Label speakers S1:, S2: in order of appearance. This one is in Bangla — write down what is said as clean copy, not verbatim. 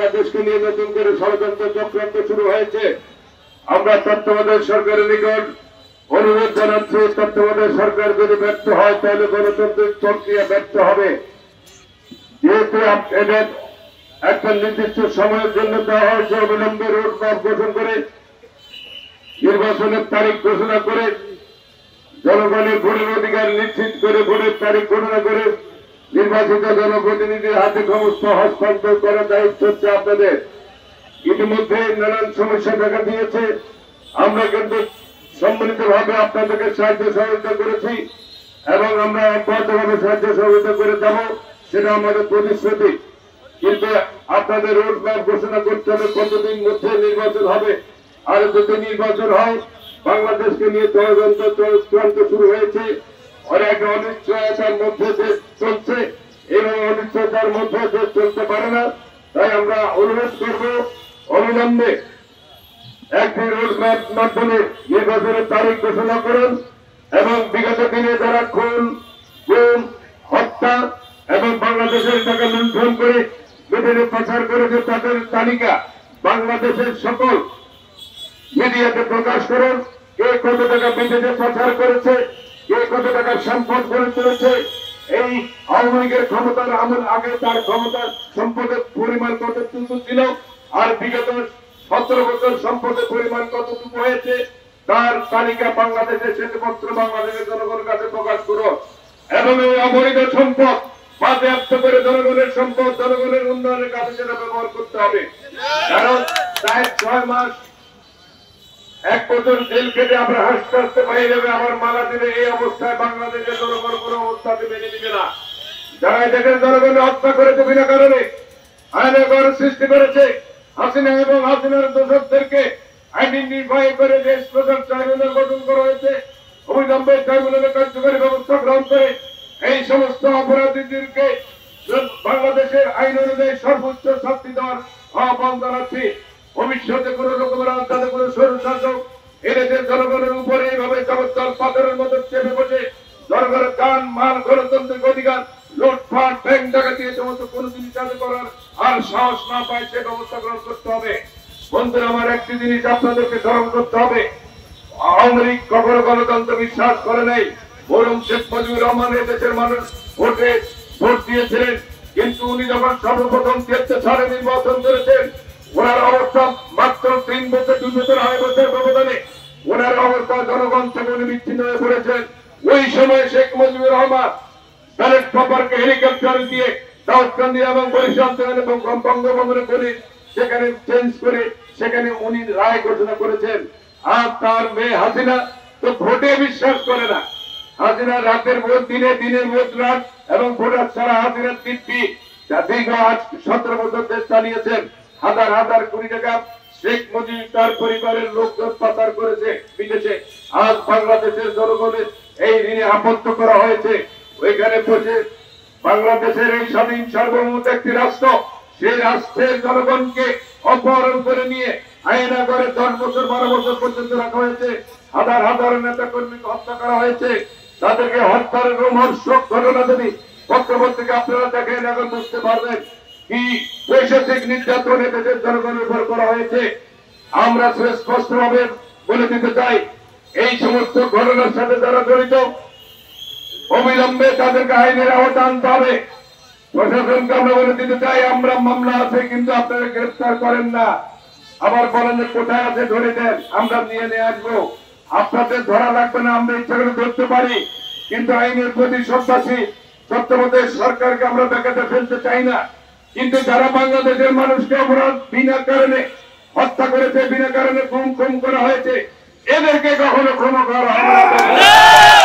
S1: বাংলাদেশকে নিয়ে নতুন করে ষড়যন্ত্র চক্রান্ত শুরু হয়েছে। আমরা তত্ত্বাবধায়ক সরকারের নিকট অনুরোধ জানাচ্ছি, তত্ত্বাবধায়ক সরকার যদি ব্যর্থ হয় তাহলে গণতান্ত্রিক প্রক্রিয়া ব্যর্থ হবে। যেহেতু এদের একটা নির্দিষ্ট সময়ের জন্য দেওয়া হয়েছে, অবিলম্বে রোডম্যাপ গঠন করে নির্বাচনের তারিখ ঘোষণা করে জনগণের ভোটের অধিকার নিশ্চিত করে ভোটের তারিখ ঘোষণা করে নির্বাচিত জনপ্রতিনিধির হাতে ক্ষমতা হস্তান্তর করার দায়িত্ব হচ্ছে আপনাদের। ইতিমধ্যে নানান সমস্যা দেখা দিয়েছে, আমরা কিন্তু সম্মিলিতভাবে আপনাদেরকে সাহায্য সহযোগিতা করেছি এবং আমরা অব্যাহতভাবে সাহায্য সহযোগিতা করে যাব, সেটা আমাদের প্রতিশ্রুতি। কিন্তু আপনাদের রোডম্যাপ ঘোষণা করতে হবে কতদিন মধ্যে নির্বাচন হবে। আর যদি নির্বাচন হয়, বাংলাদেশকে নিয়ে ষড়যন্ত্র শুরু হয়েছে, অনেক অনিশ্চয়তার মধ্যে দেশ চলছে এবং অনিশ্চয়তার মধ্যে দেশ চলতে পারে না। তাই আমরা অনুরোধ করব, অবিলম্বে একটি রোডম্যাপ মাধ্যমে নির্বাচনের তারিখ ঘোষণা করুন এবং বিগত দিনে যারা খুন, গুম, হত্যা এবং বাংলাদেশের টাকা লুণ্ঠন করে বিভিন্ন প্রচার করেছে তাদের তালিকা বাংলাদেশের সকল মিডিয়াতে প্রকাশ করুন। কে কত টাকা বিদেশে প্রচার করেছে, কে কত টাকা সম্পদ করে তুলেছে, এই আওয়ামী লীগের ক্ষমতার আমল আগে তার ক্ষমতার সম্পদের পরিমাণ কতটুকু ছিল আর বিগত 17 বছর সম্পদের পরিমাণ কতটুকু হয়েছে তার তালিকা বাংলাদেশের শ্বেতপত্র বাংলাদেশের জনগণের কাছে প্রকাশ করুন এবং এই অবৈধ সম্পদ বাজেয়াপ্ত করে জনগণের সম্পদ জনগণের উন্নয়নের কাজে সেটা ব্যবহার করতে হবে। কারণ 6 মাস 1 বছর জেল খেটে আমরা হাসতে হাসতে বাইরে যাবে, আমার মালা দিলে এই অবস্থায় বাংলাদেশের জনগণ কোনো অবস্থাতে মেনে নিবে না। যারা দেখেন জনগণের হত্যা করেছে বিনা কারণে, আইনের সৃষ্টি করেছে, হাসিনা এবং হাসিনার দোষকদেরকে আইডেন্টিফাই করে দেশ প্রধান ট্রাইব্যুনাল গঠন করা হয়েছে। অবিলম্বে ট্রাইব্যুনালের কার্যকরী ব্যবস্থা গ্রহণ করে এই সমস্ত অপরাধীদেরকে বাংলাদেশের আইন অনুযায়ী সর্বোচ্চ শাস্তি দেওয়ার আহ্বান জানাচ্ছি। ভবিষ্যতে কোন রকমের আদালতে কোন স্বৈরশাসক এদেশের জনগণের উপরে এইভাবে জগদ্দল পাথরের মতো চেপে বসে জনগণের গান মান গণতান্ত্রিক অধিকার লুটপাট ব্যাংক ডাকাতি এই সমস্ত কোন জিনিস চালু করার আর সাহস না পায় সে ব্যবস্থা গ্রহণ করতে হবে। বন্ধুরা, আমার একটি জিনিস আপনাদেরকে স্মরণ করতে হবে, আওয়ামী লীগ কখনো গণতন্ত্র বিশ্বাস করে নাই, বরং শেখ মুজিবুর রহমান দেশের মানুষ ভোট দিয়েছিলেন। কিন্তু উনি যখন সর্বপ্রথম 73 সালে নির্বাচন করেছেন, ওনার অবস্থা মাত্র 3 বছর 2 বছর 2.5 বছর ব্যবধানে ওনার অবস্থা জনগণ থেকে উনি বিচ্ছিন্ন হয়ে পড়েছেন। ওই সময় শেখ মুজিবুর রহমান ব্যালট পেপারকে হেলিকপ্টার দিয়ে দাউদকান্দি এবং বরিশাল এবং বঙ্গভবনে করে সেখানে চেঞ্জ করে সেখানে উনি রায় ঘোষণা করেছেন। আর তার মেয়ে হাসিনা তো ভোটে বিশ্বাস করে না। হাসিনা রাতের ভোট দিনে, দিনের ভোট রাত এবং ভোটার ছাড়া হাসিনার দিব্যি দীর্ঘ 17 বছর দেশ চালিয়েছেন। হাজার হাজার কোটি টাকা শেখ মুজিব তার পরিবারের লোকজন পাচার করেছে বিদেশে। আজ বাংলাদেশের জনগণের এই ঋণে আবদ্ধ করা হয়েছে। ওইখানে বসে বাংলাদেশের এই স্বাধীন সার্বভৌম একটি রাষ্ট্র, সেই রাষ্ট্রের জনগণকে অপহরণ করে নিয়ে আয়না করে 10 বছর 12 বছর পর্যন্ত রাখা হয়েছে। হাজার হাজার নেতা কর্মীকে হত্যা করা হয়েছে। তাদেরকে হত্যার রোমহর্ষক ঘটনা যদি পত্রপত্রিকা আপনারা দেখেন এখন বুঝতে পারবেন কি বৈষয়িক নির্যাতন দেশের জনগণের উপর করা হয়েছে। আমরা স্পষ্টভাবে বলে দিতে চাই, এই সমস্ত ঘটনার সাথে যারা জড়িত অবিলম্বে তাদেরকে আইনের আওতায় আনতে হবে। প্রশাসনকে আমরা বলে দিতে চাই, আমরা মামলা আছে কিন্তু আপনারা গ্রেফতার করেন না, আবার বলেন যে কোথায় আছে ধরে দেন, আমরা নিয়ে আসবো। আপনাদের ধরা লাগবে না, আমরা ইচ্ছা করে ধরতে পারি, কিন্তু আইনের প্রতি সন্ত্রাসী তত্ত্বাবধায়ক সরকারকে আমরা বেকাতে ফেলতে চাই না। কিন্তু যারা বাংলাদেশের মানুষকে অপরাধ বিনা কারণে হত্যা করেছে, বিনা কারণে খুন করা হয়েছে, এদেরকে কখনো ক্ষমা করা হবে না।